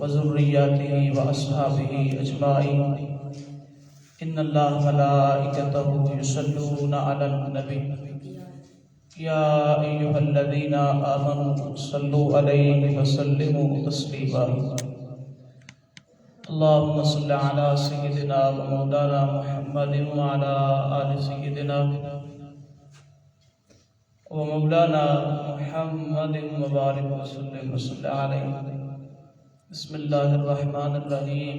وذرياته وأصحابه أجمعين. إن الله ملائكته يصلون على النبي يا أيها الذين آمنوا صلوا عليه وسلموا تسليما. اللهم صل على سيدنا ومولانا محمد وعلى آل سيدنا ومولانا محمد وبارك وسلم وصل عليه. بسم الله الرحمن الرحيم.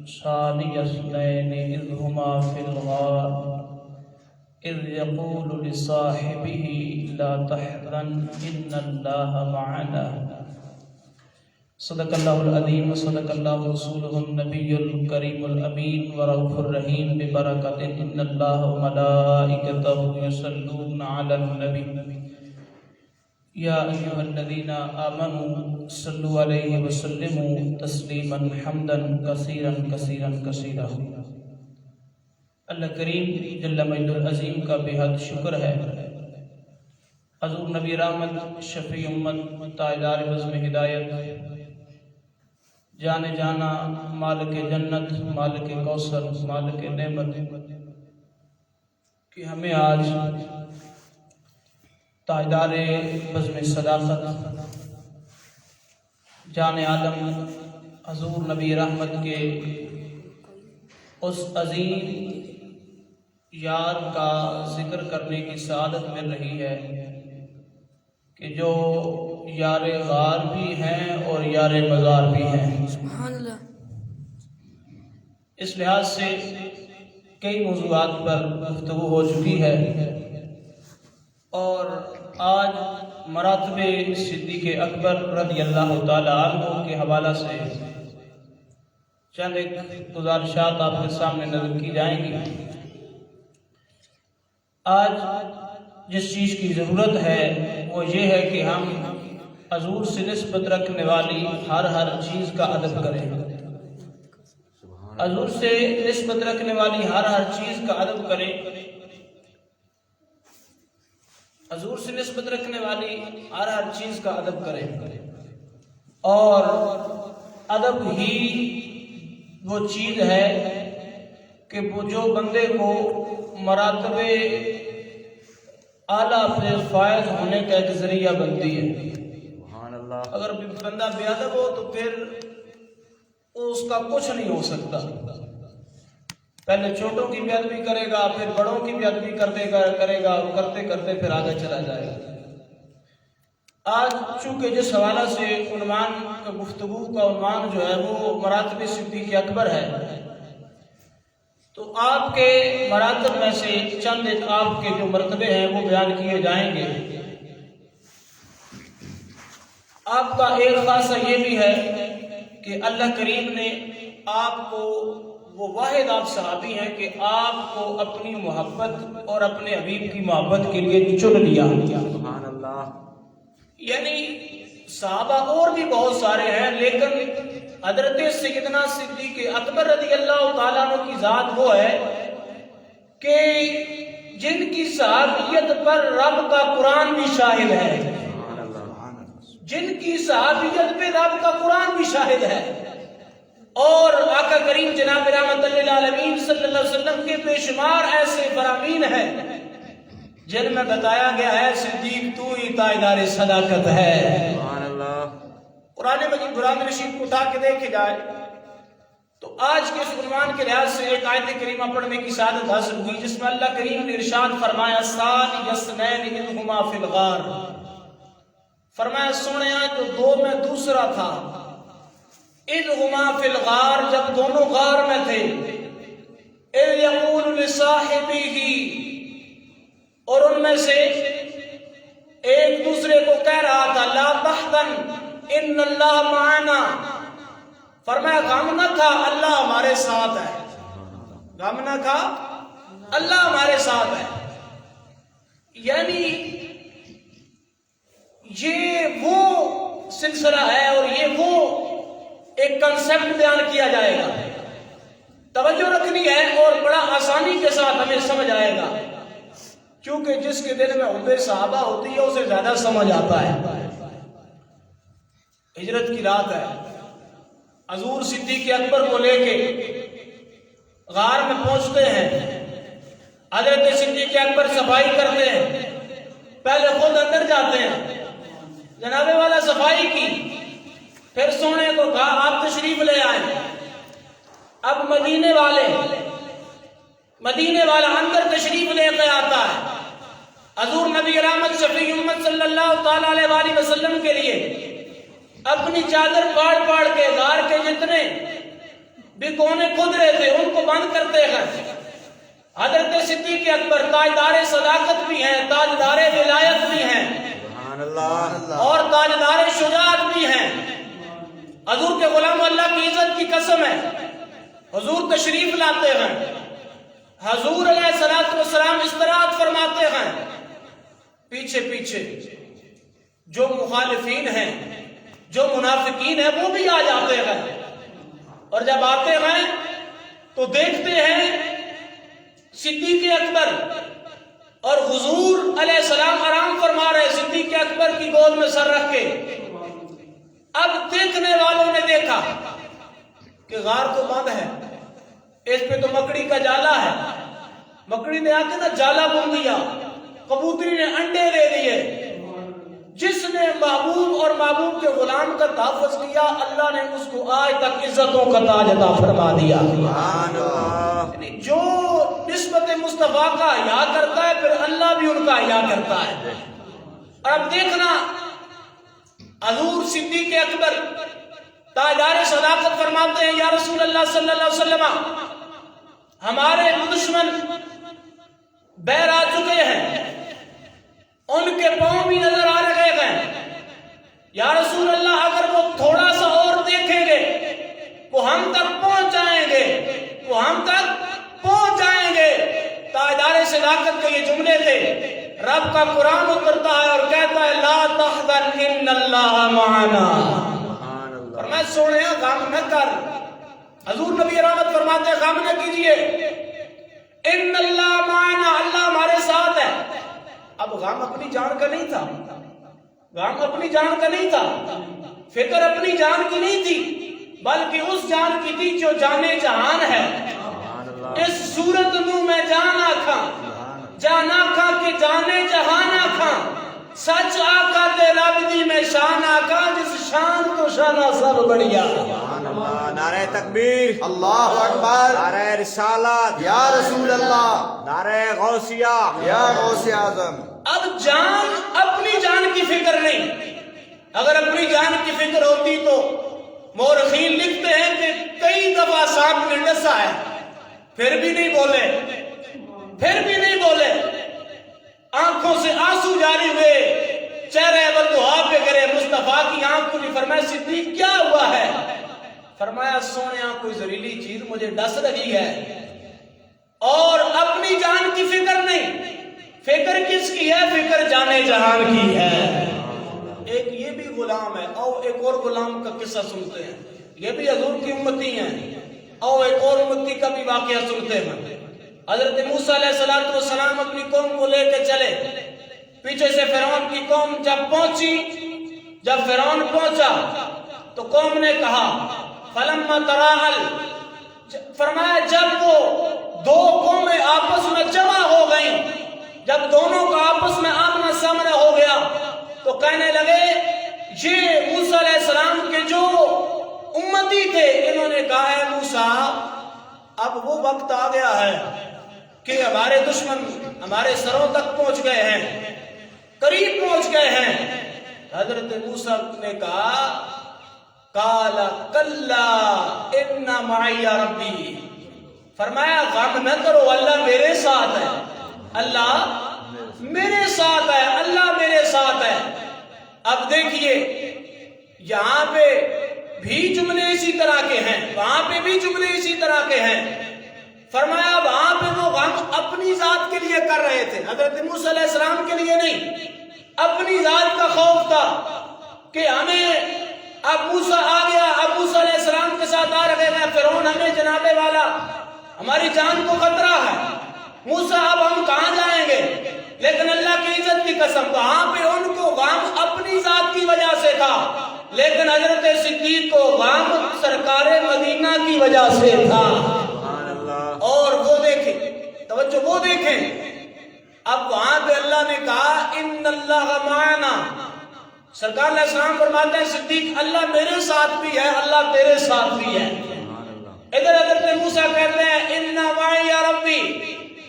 ثاني اثنين إذ هما في الغار إذ يقول لصاحبه لا تحزن إن الله معنا. صدق الله العظيم وصدق الله رسوله النبي الكريم الأمين ورؤوف الرحيم ببركة إن الله وملائكته يصلون على النبي يا أيها الذين آمنوا صلوا عليه وسلموا تسليما حمدا كثيرا كثيرا كثيرا. اللہ کریم جل مجد العظیم کا بے حد شکر ہے. حضور نبی رحمت شفیع امت تاجدار بزم ہدایت جانے جانا مالک جنت مالک کوثر مالک نعمت کہ ہمیں آج تاجدار بزم صداقت جان عالم حضور نبی رحمت کے اس عظیم یار کا ذکر کرنے کی سعادت مل رہی ہے کہ جو یار غار بھی ہیں اور یار مزار بھی ہیں. سبحان اللہ. اس لحاظ سے کئی موضوعات پر گفتگو ہو چکی ہے اور آج مراتب صدیق اکبر رضی اللہ تعالی عنہ کے حوالہ سے چند ایک گزارشات آپ کے سامنے نظر کی جائیں گی. آج جس چیز کی ضرورت ہے وہ یہ ہے کہ ہم حضور سے نسبت رکھنے والی ہر چیز کا ادب کریں. حضور سے نسبت رکھنے والی ہر چیز کا ادب کریں. حضور سے نسبت رکھنے والی ہر چیز کا ادب کریں اور ادب ہی وہ چیز ہے کہ وہ جو بندے کو مراتب اعلیٰ فائز ہونے کا ایک ذریعہ بنتی ہے. اگر بندہ بے ادب ہو تو پھر اس کا کچھ نہیں ہو سکتا. پہلے چھوٹوں کی بے ادبی کرے گا پھر بڑوں کی بے ادبی کرے گا اور کرتے کرتے پھر آگے چلا جائے گا. آج چونکہ جس حوالہ سے عنوان کا گفتگو کا عنوان جو ہے وہ مراتب صدیق اکبر ہے تو آپ کے مراتب میں سے چند ایک آپ کے جو مرتبے ہیں وہ بیان کیے جائیں گے. آپ کا ایک خاصہ یہ بھی ہے کہ اللہ کریم نے آپ کو وہ واحد آپ صحابی ہیں کہ آپ کو اپنی محبت اور اپنے حبیب کی محبت کے لیے چن لیا. سبحان اللہ. یعنی صحابہ اور بھی بہت سارے ہیں لیکن حضرت سیدنا صدیق اکبر رضی اللہ تعالیٰ عنہ کی ذات وہ ہے کہ جن کی صحابیت پر رب کا قرآن بھی شاہد ہے. جن کی صحابیت پہ رب کا قرآن بھی شاہد ہے اور آقا کریم جناب رحمت للعالمین صلی اللہ علیہ وسلم کے بے شمار ایسے فرامین ہیں جن میں بتایا گیا ہے صدیق تو ہی تاجدار صداقت ہے. قرآن مجید قرآن رشید کو اٹھا کے دیکھے جائے تو آج کے اس عنوان کے لحاظ سے ایک آیت کریمہ پڑھنے کی سعادت حاصل ہوئی جس میں اللہ کریم نے ارشاد فرمایا ثانی اثنین اذ ہما فی الغار. فرمایا سنیا جو دو میں دوسرا تھا اذ ہما فی الغار جب دونوں غار میں تھے اذ یقول لصاحبہ اور ان میں سے ایک دوسرے کو کہہ رہا تھا لا تحزن ان اللہ معنا. فرمایا غم نہ تھا اللہ ہمارے ساتھ ہے. غم نہ تھا اللہ ہمارے ساتھ ہے. یعنی یہ وہ سلسلہ ہے اور یہ وہ ایک کنسپٹ بیان کیا جائے گا. توجہ رکھنی ہے اور بڑا آسانی کے ساتھ ہمیں سمجھ آئے گا کیونکہ جس کے دل میں حب صحابہ ہوتی ہے اسے زیادہ سمجھ آتا ہے. ہجرت کی رات ہے حضور صدیق اکبر کو لے کے غار میں پہنچتے ہیں. حضرت صدیق اکبر صفائی کرتے ہیں. پہلے خود اندر جاتے ہیں, جناب والا صفائی کی, پھر سونے کو کہا آپ تشریف لے آئیں. اب مدینے والا اندر تشریف لے کے آتا ہے. حضور نبی رحمت شفیع امت صلی اللہ تعالی علیہ وآلہ وسلم کے لیے اپنی چادر پاڑ پاڑ کے غار کے جتنے بھی کونے کھدرے تھے ان کو بند کرتے ہیں. حضرت صدیق اکبر تاجدار صداقت بھی ہیں, تاجدار ولایت بھی ہیں اور تاجدار شجاعت بھی ہیں. حضور کے غلام, اللہ کی عزت کی قسم ہے, حضور تشریف لاتے ہیں. حضور علیہ الصلوۃ والسلام استراحت فرماتے ہیں. پیچھے پیچھے جو مخالفین ہیں, جو منافقین ہیں, وہ بھی آ جاتے ہیں. اور جب آتے ہیں تو دیکھتے ہیں صدیق اکبر اور حضور علیہ السلام آرام فرما رہے, صدیق اکبر کی گود میں سر رکھ کے. اب دیکھنے والوں نے دیکھا کہ غار تو بند ہے, اس پہ تو مکڑی کا جالا ہے. مکڑی نے آ کے نا جالا بن دیا, کبوتری نے انڈے دے دیے. جس نے محبوب اور محبوب کے غلام کا تحفظ کیا, اللہ نے اس کو آج تک عزتوں کا تاج عطا فرما دیا. یعنی جو نسبت مصطفیٰ کا حیا کرتا ہے, پھر اللہ بھی ان کا حیا کرتا ہے. اور اب دیکھنا, حضور صدیق اکبر تاجدار صداقت فرماتے ہیں, یا رسول اللہ صلی اللہ علیہ وسلم, ہمارے دشمن بہر آ چکے ہیں, ان کے پاؤں بھی نظر آ رہے ہیں. یا رسول اللہ, اگر وہ تھوڑا سا اور دیکھیں گے وہ ہم تک پہنچ جائیں گے, وہ ہم تک پہنچ جائیں گے. تاجدار صداقت کے یہ جملے تھے. رب کا قرآن اترتا ہے اور کہتا ہے لا تحزن ان اللہ معنا. اور میں سونے غم نہ کر. حضور نبی رحمت فرماتے ہیں غم نہ کیجئے, ان اللہ معنا, اللہ ہمارے ساتھ ہے. اب غم اپنی جان کا نہیں تھا, غم اپنی جان کا نہیں تھا, فکر اپنی جان کی نہیں تھی, بلکہ اس جان کی تھی جو جانے جہان ہے. اس صورت نو میں جانا کھا, جانا کھا کہ جانے جہان کھا, سچ آقا تے رب دی میں شان آقا, جس شان تو شانہ سب بڑھیا. نعرہ تکبیر, اللہ اکبر, نعرہ رسالت, یا رسول اللہ, نعرہ غوثیہ, یا غوث اعظم. اب جان, اپنی جان کی فکر نہیں. اگر اپنی جان کی فکر ہوتی تو مورخین لکھتے ہیں کہ کئی دفعہ سانپ نے ڈسا ہے, پھر بھی نہیں بولے, آنکھوں سے آنسو جاری ہوئے, چہرے بددعا پہ کرے. مصطفیٰ کی آنکھ کو نہیں. فرمایا صدیق کیا ہوا ہے؟ فرمایا سونے کوئی زہریلی چیز مجھے ڈس رہی ہے. اور اپنی جان کی فکر نہیں. فکر کس کی ہے؟ فکر جانے جہان کی ہے. ایک یہ بھی غلام ہے. او ایک اور غلام کا قصہ سنتے ہیں, یہ بھی حضور کی امتی ہیں. او ایک اور امتی کا بھی واقعہ سنتے ہیں. حضرت موسیٰ علیہ السلام اپنی قوم کو لے کے چلے. پیچھے سے فرعون کی قوم جب فرعون پہنچا تو قوم نے کہا فلما تراءل, فرمایا جب وہ دو قومیں آپس میں جمع ہو گئیں, جب دونوں کا آپس میں آمنا سامنا ہو گیا تو کہنے لگے یہ موسیٰ علیہ السلام کے جو امتی تھے, انہوں نے کہا ہے موسیٰ اب وہ وقت آ گیا ہے کہ ہمارے دشمن ہمارے سروں تک پہنچ گئے ہیں, قریب پہنچ گئے ہیں. حضرت موسیٰ نے کہا قال کلا ان معی ربی, فرمایا غم نہ کرو, اللہ میرے ساتھ ہے, اللہ میرے ساتھ ہے, اللہ میرے ساتھ ہے. اب دیکھیے یہاں پہ بھی جملے اسی طرح کے ہیں, وہاں پہ بھی جملے اسی طرح کے ہیں. فرمایا وہاں پہ وہ غم اپنی ذات کے لیے کر رہے تھے, حضرت موسیٰ علیہ السلام کے لیے نہیں. اپنی ذات کا خوف تھا کہ ہمیں اب موسیٰ آ گیا, اب موسیٰ علیہ السلام کے ساتھ آ رہے ہیں فرعون, ہمیں جنابے والا ہماری جان کو خطرہ ہے. موسیٰ اب ہم کہاں جائیں گے؟ لیکن اللہ کی عزت کی قسم وہاں پہ ان کو غم اپنی ذات کی وجہ سے تھا, لیکن حضرت صدیق کو غم سرکار فاطمہ کی وجہ سے تھا۔ سبحان اللہ، اور وہ دیکھیں، توجہ وہ دیکھیں، اب وہاں پہ اللہ نے کہا ان اللہ معنا، سرکار علیہ السلام فرماتے ہیں صدیق اللہ میرے ساتھ بھی ہے، اللہ تیرے ساتھ بھی ہے۔ سبحان اللہ، ادھر حضرت موسیٰ کہتے ہیں ان معی ربی،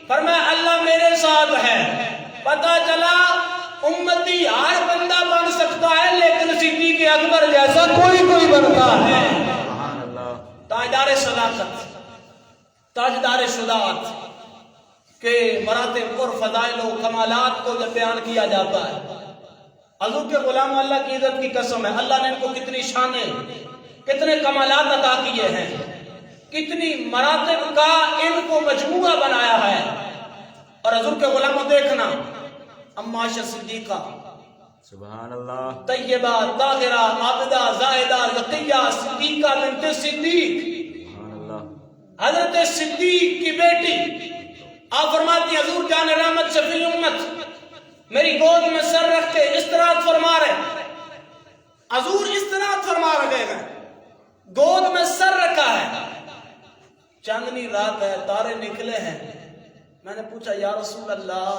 فرمایا اللہ میرے ساتھ ہے۔ پتہ چلا امتی ہر بندہ بن سکتا ہے لیکن صدیق اکبر جیسا کوئی بنتا ہے۔ سبحان اللہ، تاجدار صداقت، تاجدار شجاعت کے مراتب اور فضائل و کمالات کو جب بیان کیا جاتا ہے، حضور کے غلام اللہ کی عزت کی قسم ہے، اللہ نے ان کو کتنی شانیں، کتنے کمالات عطا کیے ہیں، کتنی مراتب کا ان کو مجموعہ بنایا ہے۔ اور حضور کے غلاموں دیکھنا، اما عائشہ صدیقہ سبحان اللہ، طیبہ طاہرہ عابدہ زاہدہ تقیہ صدیقہ بنت صدیق، سبحان اللہ، حضرت صدیق کی بیٹی، آپ فرماتی ہیں حضور جان رحمت شفیع امت میری گود میں سر رکھ کے استراحت فرما رہے، حضور استراحت فرما رہے ہیں، گود میں سر رکھا ہے، چاندنی رات ہے، تارے نکلے ہیں۔ میں نے پوچھا یا رسول اللہ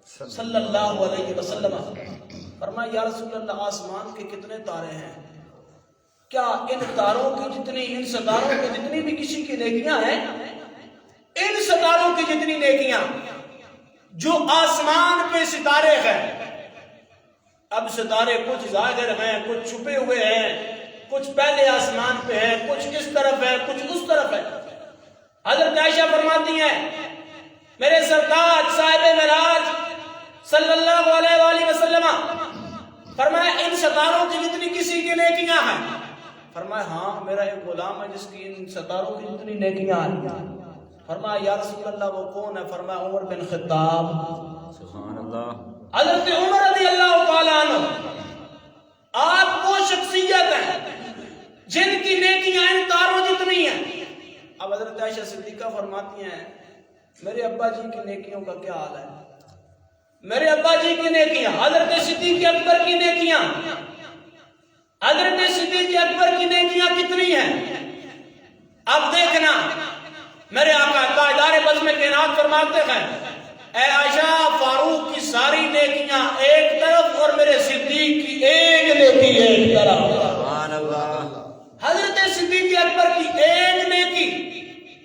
صلی اللہ علیہ وسلم، فرمایا یا رسول اللہ آسمان کے کتنے تارے ہیں؟ کیا ان تاروں کی جتنی، ان ستاروں کی جتنی بھی کسی کی نیکیاں ہیں، ان ستاروں کی جتنی نیکیاں جو آسمان پہ ستارے ہیں، اب ستارے کچھ ظاہر ہیں، کچھ چھپے ہوئے ہیں، کچھ پہلے آسمان پہ ہیں، کچھ اس طرف ہے، کچھ اس طرف ہے۔ حضرت عائشہ فرماتی ہیں میرے سرتاج صاحب معراج صلی اللہ علیہ وآلہ وسلم، فرمایا ان ستاروں کی جتنی کسی کی نیکیاں ہیں؟ فرمایا ہاں میرا ایک غلام ہے جس کی ان ستاروں کی جتنی نیکیاں ہیں۔ فرمایا یا رسول اللہ وہ کون ہے؟ فرمایا عمر بن خطاب۔ سبحان اللہ، حضرت عمر رضی اللہ تعالیٰ عنہ آپ وہ شخصیت ہیں جن کی نیکیاں ان تاروں جتنی ہیں۔ اب حضرت عائشہ صدیقہ فرماتی ہیں میرے ابا جی کی نیکیوں کا کیا حال ہے؟ میرے ابا جی کی نیکیاں، حضرت صدیق اکبر کی نیکیاں، حضرت صدیق اکبر کی نیکیاں کتنی ہیں؟ اب دیکھنا میرے آقا تاجدار بزم کائنات فرماتے ہیں اے عائشہ فاروق کی ساری نیکیاں ایک طرف اور میرے صدیق کی ایک نیکی ایک طرف۔ سبحان اللہ، حضرت صدیق اکبر کی ایک نیکی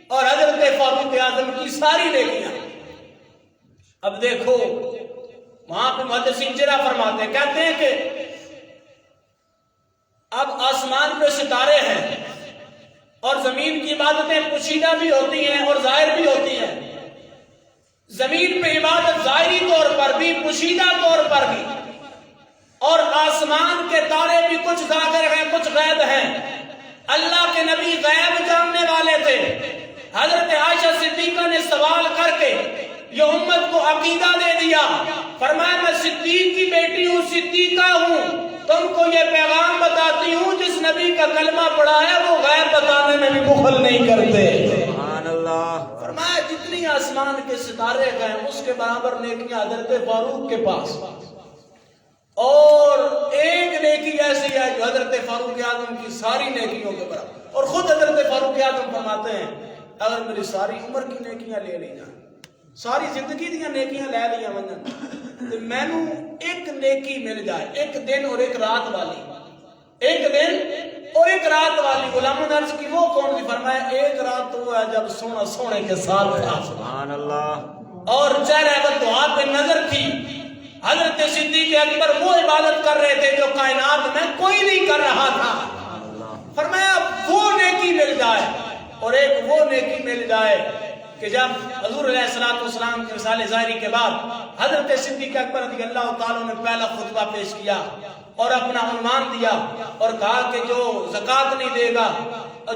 اور حضرت فاروق اعظم کی ساری نیکیاں۔ اب دیکھو وہاں پہ محدثین جرا فرماتے ہیں، کہتے ہیں کہ اب آسمان پہ ستارے ہیں اور زمین کی عبادتیں پوشیدہ بھی ہوتی ہیں اور ظاہر بھی ہوتی ہیں۔ زمین پہ عبادت ظاہری طور پر بھی، پوشیدہ طور پر بھی، اور آسمان کے تارے بھی کچھ ظاہر ہیں کچھ غیب ہیں۔ اللہ کے نبی غیب جاننے والے تھے۔ حضرت عائشہ صدیقہ نے سوال کر کے یہ امت کو عقیدہ دے دیا، فرمایا میں صدیق کی بیٹی ہوں، صدیقہ ہوں، تم کو یہ پیغام بتاتی ہوں جس نبی کا کلمہ پڑھا ہے وہ غیب بتانے میں بھی بخل نہیں کرتے۔ سبحان اللہ، فرمایا جتنی آسمان کے ستارے گئے اس کے برابر نیکیاں حضرت فاروق کے پاس، اور ایک نیکی ایسی ہے جو حضرت فاروق اعظم کی ساری نیکیوں کے برابر۔ اور خود حضرت فاروق اعظم فرماتے ہیں اگر میری ساری عمر کی نیکیاں لے لی جائیں، ساری زندگی دیا نیکیاں لے لیا منجن تو میں نو ایک نیکی مل جائے، ایک دن اور ایک رات والی، ایک دن اور ایک رات والی۔ غلاموں نے عرض کی وہ کون سی؟ فرمایا ایک رات تو وہ ہے جب سونا سونے کے ساتھ تھا، سبحان اللہ، اور چہرہ بددعا پہ نظر تھی۔ حضرت صدیق اکبر وہ عبادت کر رہے تھے جو کائنات میں کوئی نہیں کر رہا تھا۔ فرمایا وہ نیکی مل جائے اور ایک وہ نیکی مل جائے کہ جب حضور علیہ السلام کے رسالے ظاہری کے بعد حضرت صدیق اکبر رضی اللہ تعالیٰ نے پہلا خطبہ پیش کیا اور اپنا عنوان دیا اور کہا کہ جو زکوٰۃ نہیں دے گا،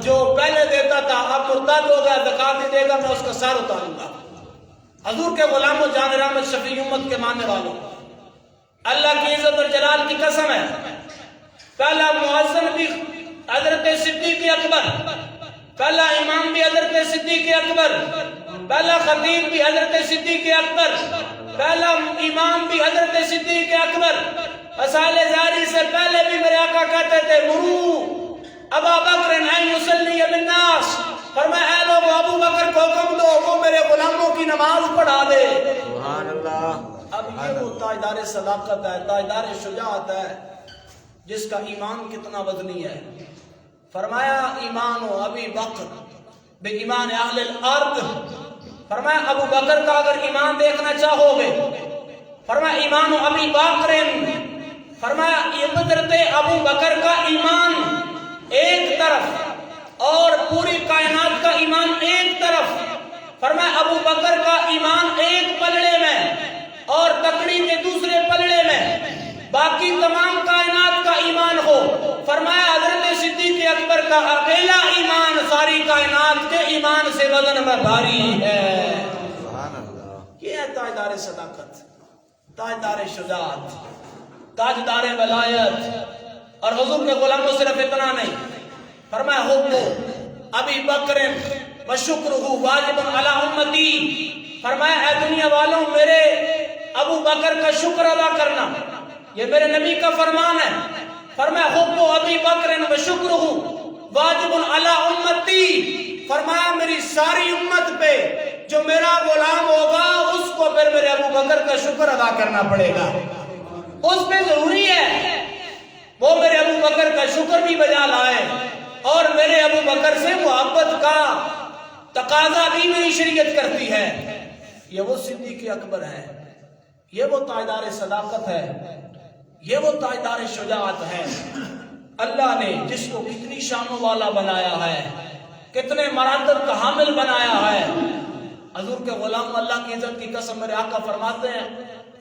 جو پہلے دیتا تھا اب مرتد ہو گیا، زکوٰۃ نہیں دے گا، میں اس کا سر اتاروں گا۔ حضور کے غلاموں، جان رحمت شفیع امت کے ماننے والوں، اللہ کی عزت اور جلال کی قسم ہے پہلا مؤذن بھی حضرت صدیق اکبر، پہلا امام بھی حضرت صدیق اکبر، پہلا خطیب بھی حضرت صدیق اکبر، پہلا امام بھی حضرت صدیق اکبر۔ رسالے ظاہری سے پہلے بھی میرے آقا کہتے تھے مرو ابا بکر ان یصلی بالناس وہ میرے غلاموں کی نماز پڑھا دے۔ سبحان اللہ اب یہ وہ تاجدار صداقت ہے، تاجدار شجاعت ہے جس کا ایمان کتنا وزنی ہے۔ فرمایا ایمان و ابی بکر بے ایمان اہل الارض، فرمایا ابو بکر کا اگر ایمان دیکھنا چاہو گے، فرمایا ایمان و ابی بکر، فرمایا حضرت ابو بکر کا ایمان ایک طرف اور پوری کائنات کا ایمان ایک طرف، فرمایا ابو بکر کا ایمان ایک پلڑے میں اور تکڑی کے دوسرے پلڑے میں باقی تمام کائنات کا ایمان ہو، فرمایا حضرت صدیق اکبر کا اکیلا ایمان ساری کائنات کے ایمان سے وزن میں بھاری ہے۔ سبحان اللہ۔ یہ ہے تاجدار صداقت، تاجدار شجاعت، تاجدار ولایت۔ اور حضور کے غلاموں صرف اتنا نہیں، فرمایا حب ابی بکر و شکرہ واجب علی امتی، فرمایا اے دنیا والوں میرے ابو بکر کا شکر ادا کرنا، یہ میرے نبی کا فرمان ہے۔ فرمایا حب ابی بکر و شکرہ واجب علی امتی، فرمایا میری ساری امت پہ جو میرا غلام ہوگا اس کو پھر میرے ابو بکر کا شکر ادا کرنا پڑے گا، اس پہ ضروری ہے وہ میرے ابو بکر کا شکر بھی بجا لائے اور میرے ابو بکر سے محبت کا تقاضا بھی میری شریعت کرتی ہے۔ یہ وہ صدیق اکبر ہے، یہ وہ تاجدار صداقت ہے، یہ وہ تاجدار شجاعت ہے۔ اللہ نے جس کو کتنی شانوں والا بنایا ہے، کتنے مراتب کا حامل بنایا ہے۔ حضور کے غلام اللہ کی عزت کی قسم میرے آقا فرماتے ہیں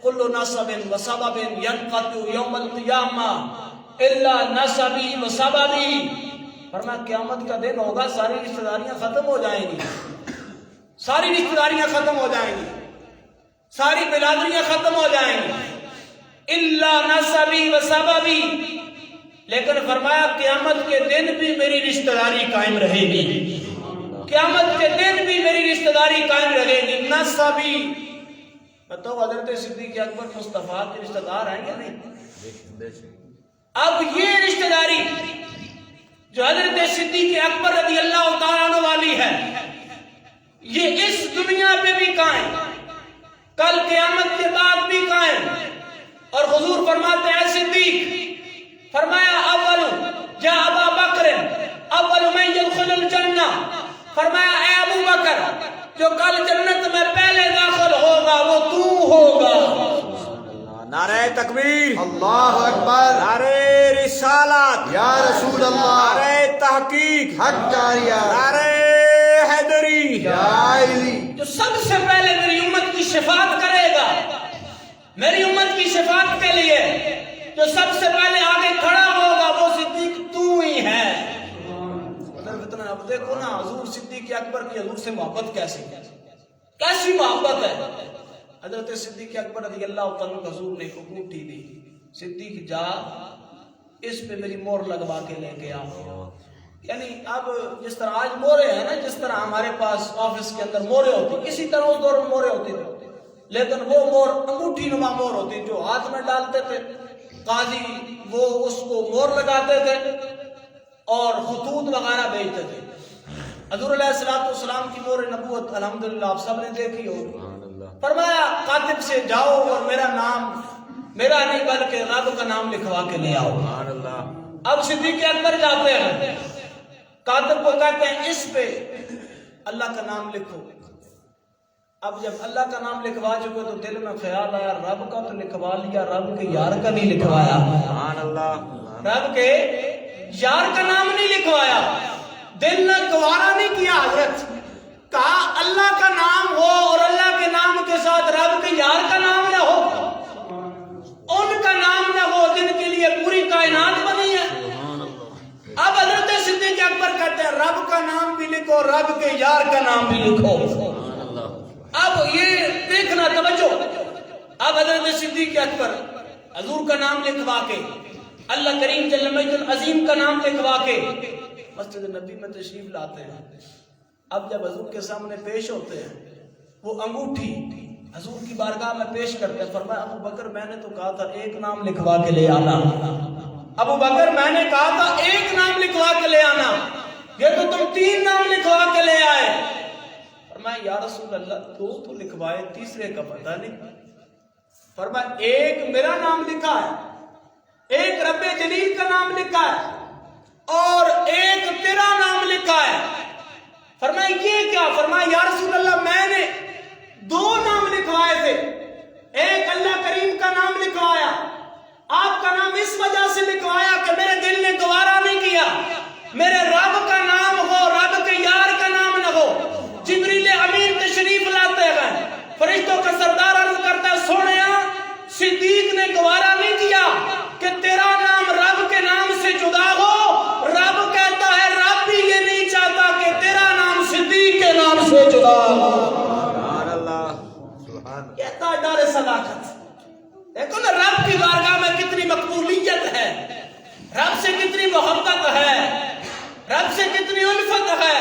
کل نسب و سبب ینقطع یوم القیامہ الا نسبی و سببی، فرمایا قیامت کا دن ہوگا ساری رشتہ داریاں ختم ہو جائیں گی، ساری رشتہ داریاں ختم ہو جائیں گی، ساری برادریاں ختم ہو جائیں گی، الا نسبی و سببی، لیکن فرمایا قیامت کے دن بھی میری رشتہ داری قائم رہے گی، قیامت کے دن بھی میری رشتہ داری قائم رہے گی۔ نسبی، بتاؤ حضرت صدیق اکبر مصطفیٰ کے رشتہ دار ہیں یا نہیں؟ اب یہ رشتہ داری جو حضرت صدیق اکبر رضی اللہ تعالیٰ عنہ والی ہے، یہ اس دنیا پہ بھی قائم، کل قیامت کے بعد بھی قائم۔ اور حضور فرماتے ہیں صدیق، فرمایا اول یا ابا بکر اول من يدخل الجنہ، فرمایا اے ابو بکر جو کل جنت میں پہلے داخل ہوگا وہ تو ہوگا۔ نعرہ تکبیر، اللہ اکبر، نعرہ رسالت، یا رسول اللہ، نعرہ تحقیق، حق جاریہ، نعرہ حیدری، یا علی، جو سب سے پہلے میری امت کی شفاعت کرے گا، میری امت کی شفاعت کے لیے جو سب سے پہلے آگے کھڑا ہوگا وہ صدیق تو ہی ہے۔ اب دیکھو نا حضور صدیق اکبر کی حضور سے محبت کیسی محبت ہے۔ حضرت صدیق اکبر رضی اللہ تعالیٰ عنہ حضور نے ایک انگوٹھی دی، صدیق جا اس پہ میری مہر لگوا کے لے کے آؤ۔ یعنی اب جس طرح آج مورے ہیں نا، جس طرح ہمارے پاس آفس کے اندر مورے ہوتی، اسی طرح اس دور میں مورے ہوتی تھی، لیکن وہ مور انگوٹھی نما مور ہوتی جو ہاتھ میں ڈالتے تھے، قاضی وہ اس کو مور لگاتے تھے اور خطوط وغیرہ بھیجتے تھے۔ حضور علیہ السلام کی مور نبوت الحمدللہ آپ سب نے دیکھی ہو۔ فرمایا کاتب سے جاؤ اور میرا نام میرا نہیں بلکہ رب کا نام لکھوا کے لے آؤ۔ اب صدیق اکبر جاتے ہیں، کاتب کو کہتے ہیں اس پہ اللہ کا نام لکھو۔ اب جب اللہ کا نام لکھوا چکے تو دل میں خیال آیا رب کا تو لکھوا لیا، رب کے یار کا نہیں لکھوایا، رب کے یار کا نام نہیں لکھوایا۔ دل نے گوارا نہیں کیا، حضرت کہا اللہ کا نام ہو اور اللہ کے نام کے ساتھ رب کے یار کا نام نہ ہو، ان کا نام نہ ہو جن کے لیے پوری کائنات بنی ہے۔ اب حضرت صدیق اکبر کہتے ہیں رب کا نام بھی لکھو، رب کے یار کا نام بھی لکھو۔ اب یہ دیکھنا توجہ، اب حضرت صدیق اکبر حضور کا نام لکھوا کے، اللہ کریم جل مجدہ العظیم کا نام لکھوا کے مسجد نبی میں تشریف لاتے ہیں۔ اب جب حضور کے سامنے پیش ہوتے ہیں، وہ انگوٹھی حضور کی بارگاہ میں پیش کرتے ہیں۔ فرمایا ابو بکر میں نے تو کہا تھا ایک نام لکھوا کے لے آنا، ابو بکر میں نے کہا تھا ایک نام لکھوا کے لے آنا، یہ تو تم 3 نام لکھوا کے لے آئے۔ فرمایا یا رسول اللہ 2 تو لکھوائے، تیسرے کا پتہ نہیں۔ فرمایا ایک میرا نام لکھا ہے، ایک رب جلیل کا نام لکھا ہے اور ایک تیرا نام لکھا ہے۔ فرمایا یہ کیا؟ فرمایا یا رسول اللہ میں نے 2 نام لکھوائے تھے، ایک اللہ کریم کا نام لکھوایا، آپ کا نام اس وجہ سے لکھوایا کہ میرے دل نے گوارا نہیں کیا میرے رب کا نام ہو، رب کے یار کا نام نہ ہو۔ جبریل امین تشریف لاتے ہیں، فرشتوں کا سردار عرض کرتا ہے سونیا صدیق نے گوارا نہیں کیا کہ تیرا نام رب کے نام سے جدا ہو، رب کہتا ہے رب بھی یہ نہیں چاہتا کہ تیرا نام صدیق کے نام سے جدا ہو۔ سبحان اللہ، سبحان یہ تاجدار صداقت، دیکھو نا رب کی بارگاہ میں کتنی مقبولیت ہے، رب سے کتنی محبت ہے، رب سے کتنی الفت ہے۔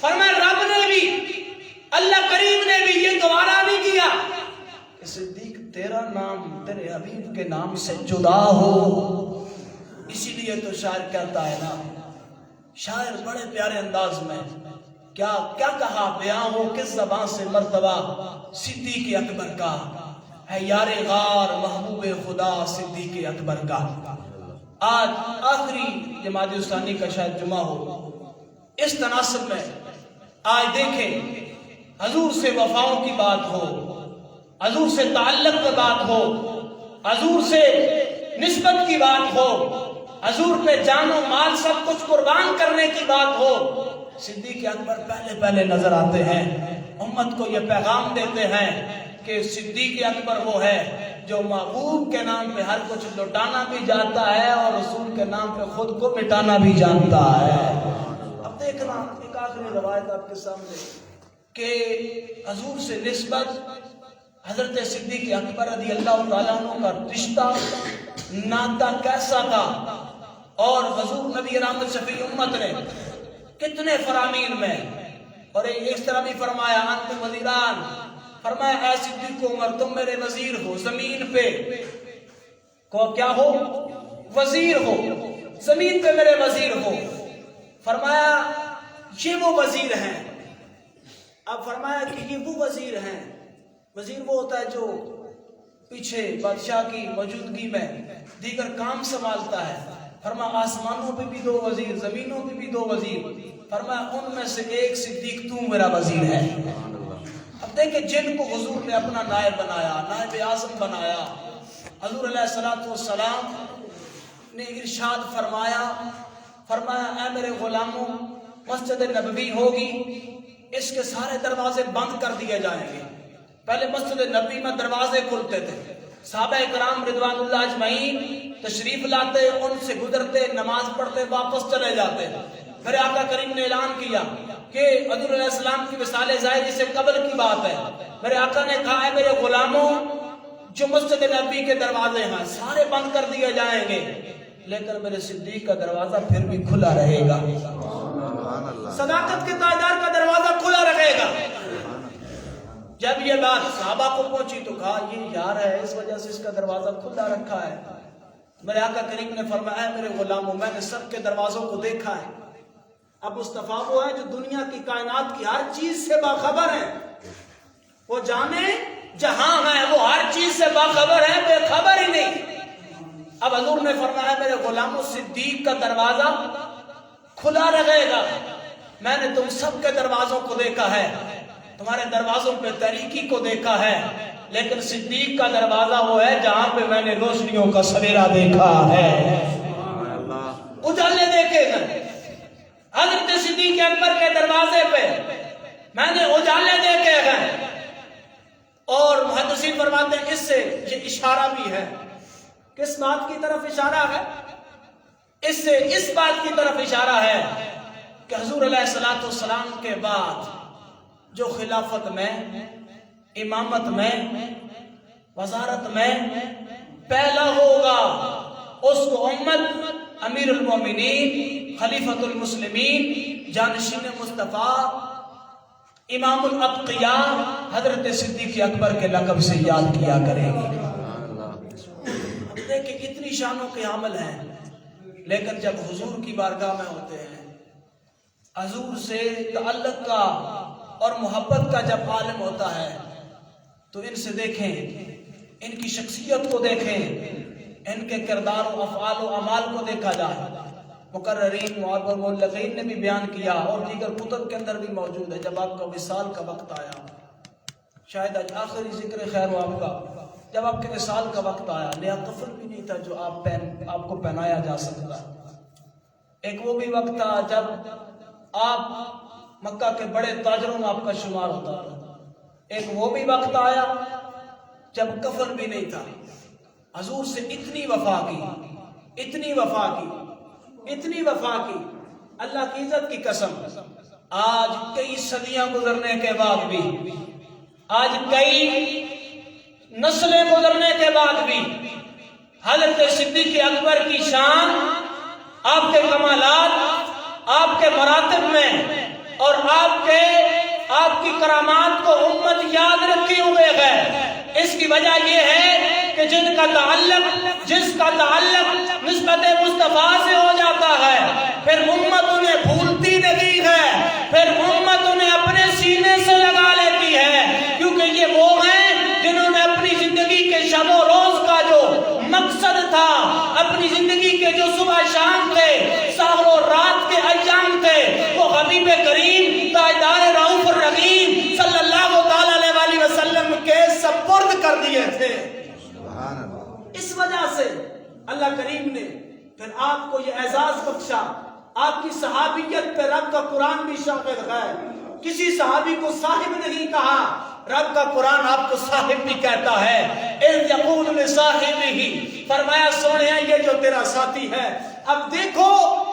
فرمایا رب نے بھی، اللہ کریم نے بھی یہ گوارا نہیں کیا کہ صدیق تیرا نام تیرے حبیب کے نام سے جدا ہو۔ اسی لیے تو شاعر کہتا ہے نا، شاعر بڑے پیارے انداز میں کیا کہا بیان ہو کس زبان سے مرتبہ صدیق اکبر کا ہے، یار غار محبوب خدا صدیق اکبر کا۔ آج آخری جماعت ثانی کا شاید جمعہ ہو، اس تناسب میں آج دیکھیں حضور سے وفاؤں کی بات ہو، حضور سے تعلق کی بات ہو، حضور سے نسبت کی بات ہو، حضور پہ جان و مال سب کچھ قربان کرنے کی بات ہو، صدیق اکبر پہلے نظر آتے ہیں، امت کو یہ پیغام دیتے ہیں کہ صدیق اکبر وہ ہے جو محبوب کے نام پہ ہر کچھ لٹانا بھی جانتا ہے اور رسول کے نام پہ خود کو مٹانا بھی جانتا ہے۔ اب دیکھنا ایک آخری روایت آپ کے سامنے کہ حضور سے نسبت حضرت صدیق اکبر رضی اللہ تعالیٰ عنہ کا رشتہ ناتا کیسا تھا، اور حضور نبی رحمت شفیع امت نے کتنے فرامین میں، اور اس طرح بھی فرمایا انت وزیران، فرمایا اے صدیق عمر تم میرے وزیر ہو، زمین پہ کو کیا ہو؟ وزیر ہو، زمین پہ میرے وزیر ہو۔ فرمایا یہ وہ وزیر ہیں، اب فرمایا کہ یہ وہ وزیر ہیں، وزیر وہ ہوتا ہے جو پیچھے بادشاہ کی موجودگی میں دیگر کام سنبھالتا ہے۔ فرمایا آسمانوں پہ بھی 2 وزیر، زمینوں پہ بھی 2 وزیر، فرمایا ان میں سے ایک صدیق تو میرا وزیر ہے۔ اب دیکھیں جن کو حضور نے اپنا نائب بنایا، نائب اعظم بنایا، حضور علیہ السلام نے ارشاد فرمایا اے میرے غلاموں مسجد نبوی ہوگی، اس کے سارے دروازے بند کر دیے جائیں گے۔ پہلے مسجد نبوی میں دروازے کھلتے تھے، صحابہ کرام رضوان اللہ اجمعین تشریف لاتے، ان سے گزرتے، نماز پڑھتے، واپس چلے جاتے۔ میرے آقا کریم نے اعلان کیا کہ حضور علیہ السلام کی وصال ظاہری سے قبل کی بات ہے، میرے آقا نے کہا ہے میرے غلاموں جو مسجد نبوی کے دروازے ہیں سارے بند کر دیے جائیں گے، لیکن میرے صدیق کا دروازہ پھر بھی کھلا رہے گا، صداقت کے تاجدار کا دروازہ کھلا رہے گا۔ جب یہ بات صحابہ کو پہنچی تو کہا یہ یار ہے، اس وجہ سے اس کا دروازہ کھلا رکھا ہے۔ میرے آقا کریم نے فرمایا میرے غلاموں میں نے سب کے دروازوں کو دیکھا ہے، اب مصطفیٰ وہ ہے جو دنیا کی کائنات کی ہر چیز سے باخبر ہے، وہ جانے جہاں ہے، وہ ہر چیز سے باخبر ہے، بے خبر ہی نہیں۔ اب حضور نے فرمایا میرے غلاموں صدیق کا دروازہ کھلا رہے گا، میں نے تم سب کے دروازوں کو دیکھا ہے، تمہارے دروازوں پہ تاریکی کو دیکھا ہے، لیکن صدیق کا دروازہ وہ ہے جہاں پہ میں نے روشنیوں کا سویرا دیکھا ہے، اجالے دیکھے ہیں۔ حضرت صدیق اکبر کے دروازے پہ میں نے اجالے دیکھے ہیں، اور محدثین فرماتے ہیں اس سے یہ اشارہ بھی ہے، کس بات کی طرف اشارہ ہے؟ اس سے اس بات کی طرف اشارہ ہے کہ حضور علیہ السلام کے بعد جو خلافت میں، امامت میں، وزارت میں پہلا ہوگا اس کو امت امیر المومنین، خلیفۃ المسلمین، جانشین مصطفیٰ، امام الاتقیاء حضرت صدیق اکبر کے لقب سے یاد کیا کریں گے۔ اب دیکھیں کتنی شانوں کے حامل ہیں، لیکن جب حضور کی بارگاہ میں ہوتے ہیں، حضور سے تعلق کا اور محبت کا جب عالم ہوتا ہے تو ان سے دیکھیں، ان کی شخصیت کو دیکھیں، ان کے کردار و افعال و اعمال کو دیکھا جائے۔ مقررین معبر مولغین نے بھی بیان کیا اور دیگر کتب کے اندر بھی موجود ہے، جب آپ کا وصال کا وقت آیا، شاید آج آخری ذکر خیر ہو آپ کا، جب آپ کے وصال کا وقت آیا، نیا کفن بھی نہیں تھا جو آپ کو پہنایا جا سکتا۔ ایک وہ بھی وقت تھا جب آپ مکہ کے بڑے تاجروں میں آپ کا شمار ہوتا تھا۔ ایک وہ بھی وقت آیا جب کفن بھی نہیں تھا۔ حضور سے اتنی وفا کی، اتنی وفا کی، اتنی وفا کی، اللہ کی عزت کی قسم، آج کئی صدیاں گزرنے کے بعد بھی، آج کئی نسلیں گزرنے کے بعد بھی حضرت صدیق اکبر کی شان، آپ کے کمالات، آپ کے مراتب میں اور آپ کی کرامات کو امت یاد رکھے ہوئے ہے۔ اس کی وجہ یہ ہے کہ جس کا تعلق نسبت مصطفیٰ سے ہو جاتا ہے، پھر امت انہیں بھولتی نہیں ہے، پھر امت انہیں اپنے سینے سے لگا لیتی ہے، کیونکہ یہ وہ ہیں جنہوں نے اپنی زندگی کے شب و روز کا جو مقصد تھا، اپنی زندگی کے جو صبح شام تھے، سحر و رات کے ایام تھے، وہ حبیب کریم تاجدار رؤوف الرحیم صلی اللہ تعالی علیہ وسلم کے سپرد کر دیے تھے۔ سبحان اللہ۔ اس وجہ سے اللہ کریم نے پھر آپ کو یہ اعزاز بخشا، آپ کی صحابیت پہ رب کا قرآن بھی شاہد ہے، کسی صحابی کو صاحب نہیں کہا، رب کا قرآن آپ کو صاحب بھی کہتا ہے۔ اِذْ یقول لِصَاحِبِهِ، فرمایا سونے یہ جو تیرا ساتھی ہے۔ اب دیکھو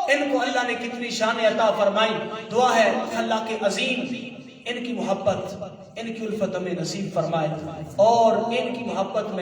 ان کو اللہ نے کتنی شان عطا فرمائی۔ دعا ہے اللہ کے عظیم ان کی محبت، ان کی الفت ہمیں نصیب فرمائے اور ان کی محبت میں